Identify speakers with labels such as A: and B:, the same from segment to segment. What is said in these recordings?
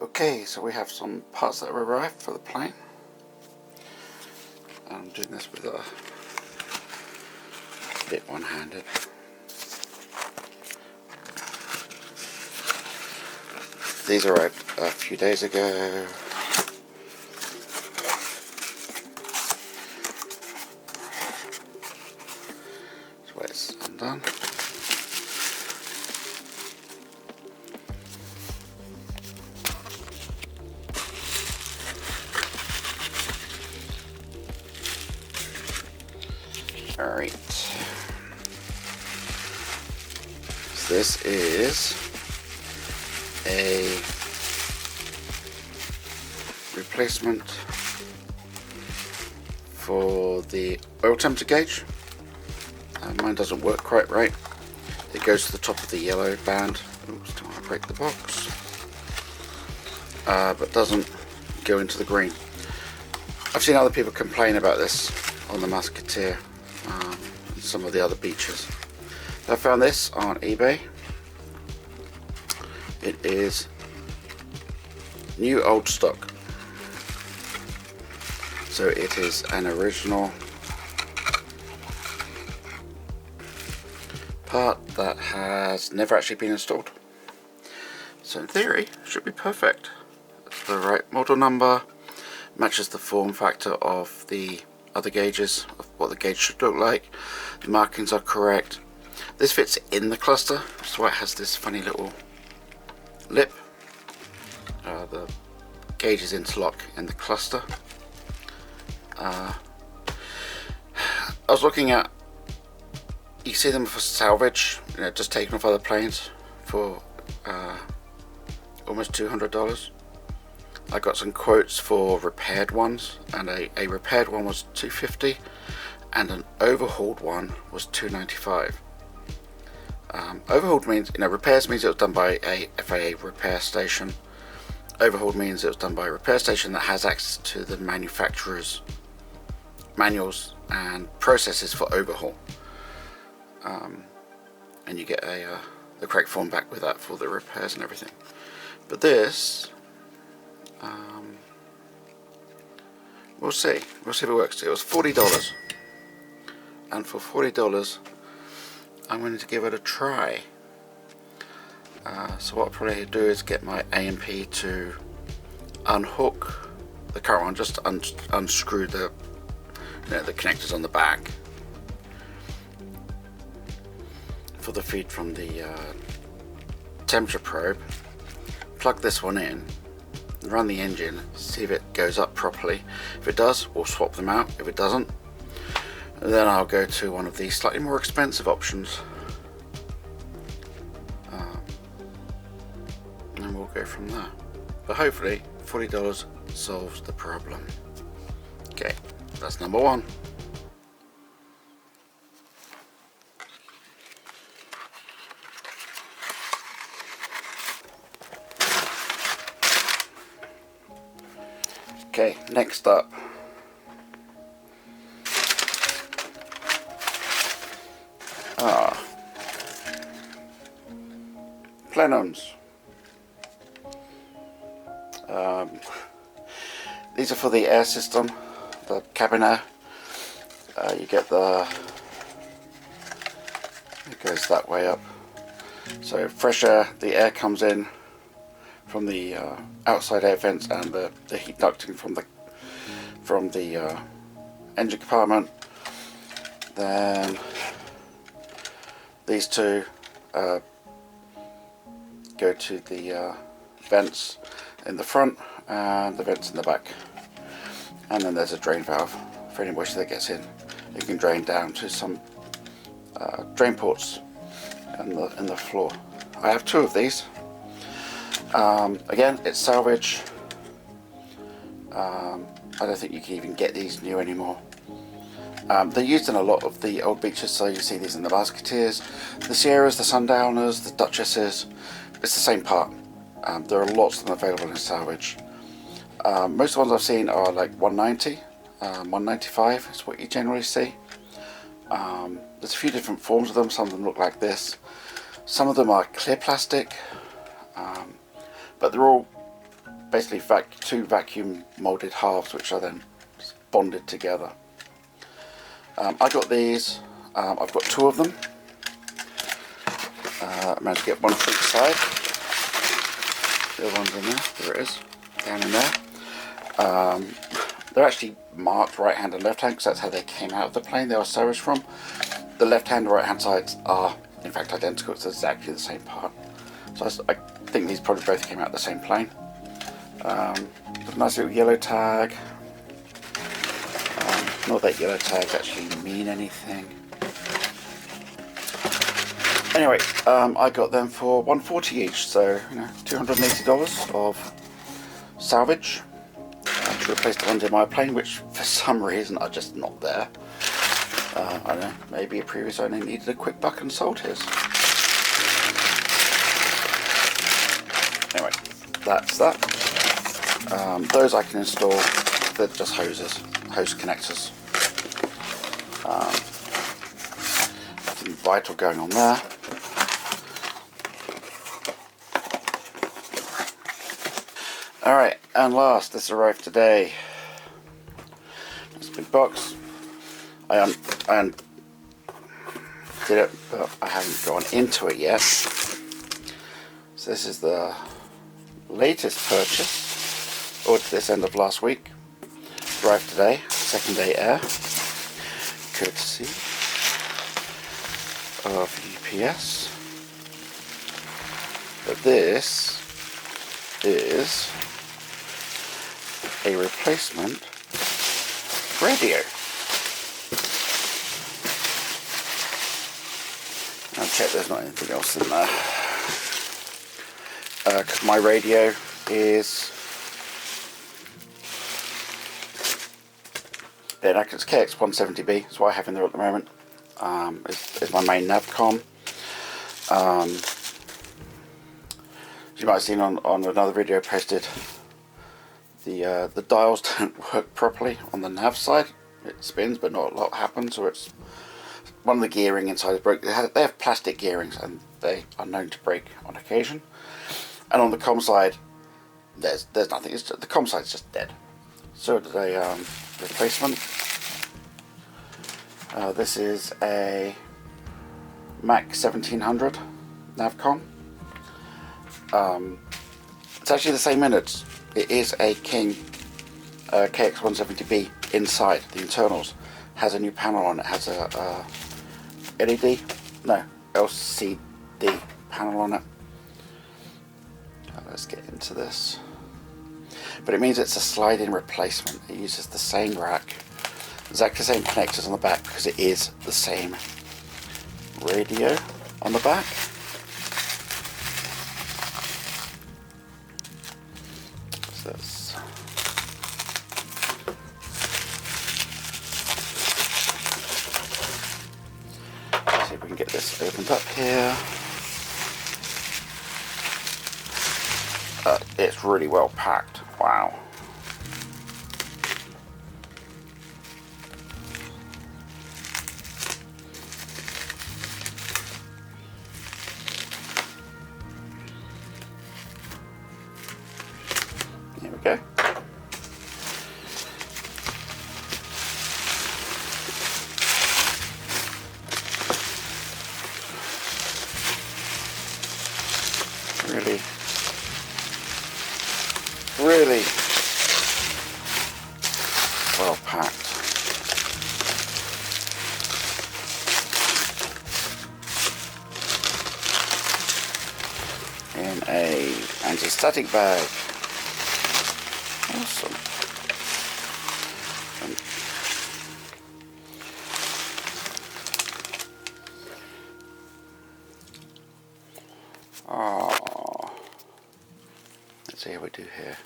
A: Okay, so we have some parts that have arrived for the plane. I'm doing this with a bit one-handed. These arrived a few days ago. That's why it's undone. Alright, so this is a replacement for the oil temperature gauge. Mine doesn't work quite right. It goes to the top of the yellow band. Oops, don't want to break the box. But doesn't go into the green. I've seen other people complain about this on the Musketeer. Some of the other beaches. I found this on eBay. It is new old stock, so it is an original part that has never actually been installed. So in theory, it should be perfect. It's the right model number, matches the form factor of the other gauges, of what the gauge should look like. The markings are correct. This fits in the cluster, that's why it has this funny little lip. The gauges interlock in the cluster. I was looking at, you see them for Salvage, just taken off other planes for almost $200. I got some quotes for repaired ones, and a repaired one was $250 and an overhauled one was $295. Overhauled means, repairs means it was done by a FAA repair station. Overhauled means it was done by a repair station that has access to the manufacturer's manuals and processes for overhaul. And you get the correct form back with that for the repairs and everything. But this, we'll see if it works. It was $40, and for $40 I'm going to give it a try. So what I'll probably do is get my A&P to unhook the current one, just unscrew the connectors on the back for the feed from the temperature probe. Plug this one in, run the engine, see if it goes up properly. If it does, we'll swap them out. If it doesn't, then I'll go to one of these slightly more expensive options, and we'll go from there. But hopefully $40 solves the problem. Okay, that's number one. Okay, next up, plenums. These are for the air system, the cabin air. You get it goes that way up. So fresh air, the air comes in from the outside air vents and the heat ducting from the engine compartment. Then these two go to the vents in the front and the vents in the back, and then there's a drain valve for any moisture that gets in. It can drain down to some drain ports in the floor. I have two of these. Again, it's Salvage. I don't think you can even get these new anymore. They're used in a lot of the old beaches, so you see these in the Musketeers, the Sierras, the Sundowners, the Duchesses. It's the same part. There are lots of them available in Salvage. Most of the ones I've seen are like 190, 195 is what you generally see. There's a few different forms of them. Some of them look like this. Some of them are clear plastic, but they're all basically two vacuum molded halves, which are then bonded together. I got these. I've got two of them. I managed to get one for each side. The other one's in there. There it is, down in there. They're actually marked right hand and left hand because that's how they came out of the plane they were salvaged from. The left hand and right hand sides are in fact identical. It's exactly the same part. So I think these probably both came out of the same plane. A nice little yellow tag. Not that yellow tags actually mean anything. Anyway, I got them for $140 each, so $280 of salvage to replace the ones in my plane, which for some reason are just not there. I don't know, maybe a previous owner needed a quick buck and sold his. Anyway, that's that. Those I can install. They're just hose connectors. Nothing vital going on there. Alright, and last, this arrived today. It's a big box. I did it, but I haven't gone into it yet. So this is the latest purchase, ordered this end of last week. Arrived today, second day air, courtesy of UPS. But this is a replacement radio. I'll check there's not anything else in there. Because my radio is it's KX170B, that's what I have in there at the moment. It's my main navcom. You might have seen on another video posted, the dials don't work properly on the nav side. It spins but not a lot happens, or it's one of the gearing inside is broken. They have plastic gearings and they are known to break on occasion. And on the com side, there's nothing. It's just, the com side is just dead. So did a replacement. This is a Mac 1700 navcom. It's actually the same innards. It is a King KX170B inside. The internals has a new panel on it. Has a LED, no, LCD panel on it. Let's get into this. But it means it's a slide-in replacement. It uses the same rack, exactly the same connectors on the back, because it is the same radio on the back. So let's see if we can get this opened up here. It's really well packed. Wow. Here we go. Really well packed. In a anti-static bag. Awesome. Let's see how we do here.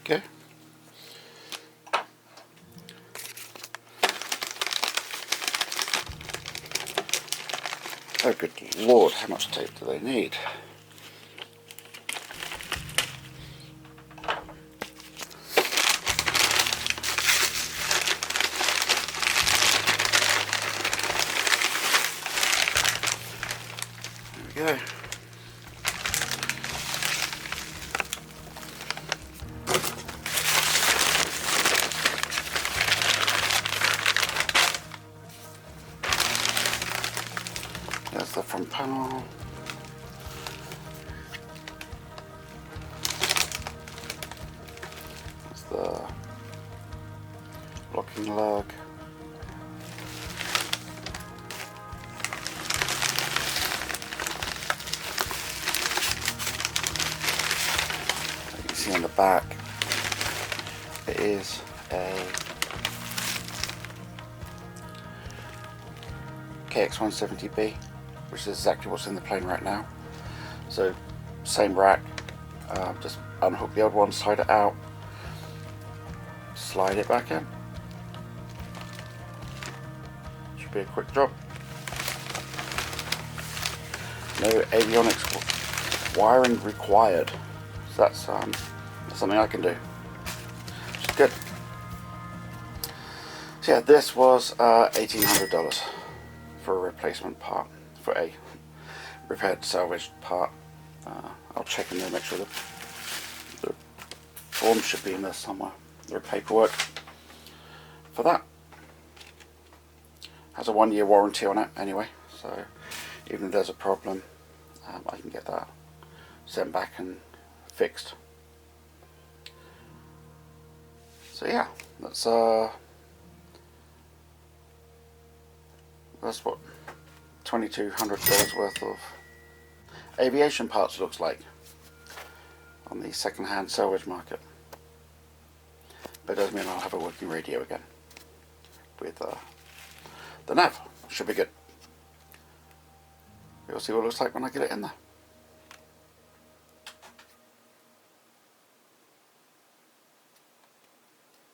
A: Okay. Oh good lord, how much tape do they need? go. There's the front panel. There's the locking lug. You can see on the back it is a KX170B, which is exactly what's in the plane right now. So same rack, just unhook the old one, slide it out, slide it back in. Should be a quick job. No avionics wiring required, so that's something I can do, which is good. So yeah, this was $1,800 for a replacement part, for a repaired salvaged part. I'll check in there, make sure the form should be in there somewhere. There are paperwork for that. Has a 1-year warranty on it anyway, so even if there's a problem, I can get that sent back and fixed. So yeah, that's what $2,200 worth of aviation parts looks like on the second-hand salvage market. But it does mean I'll have a working radio again with the nav. Should be good. We'll see what it looks like when I get it in there.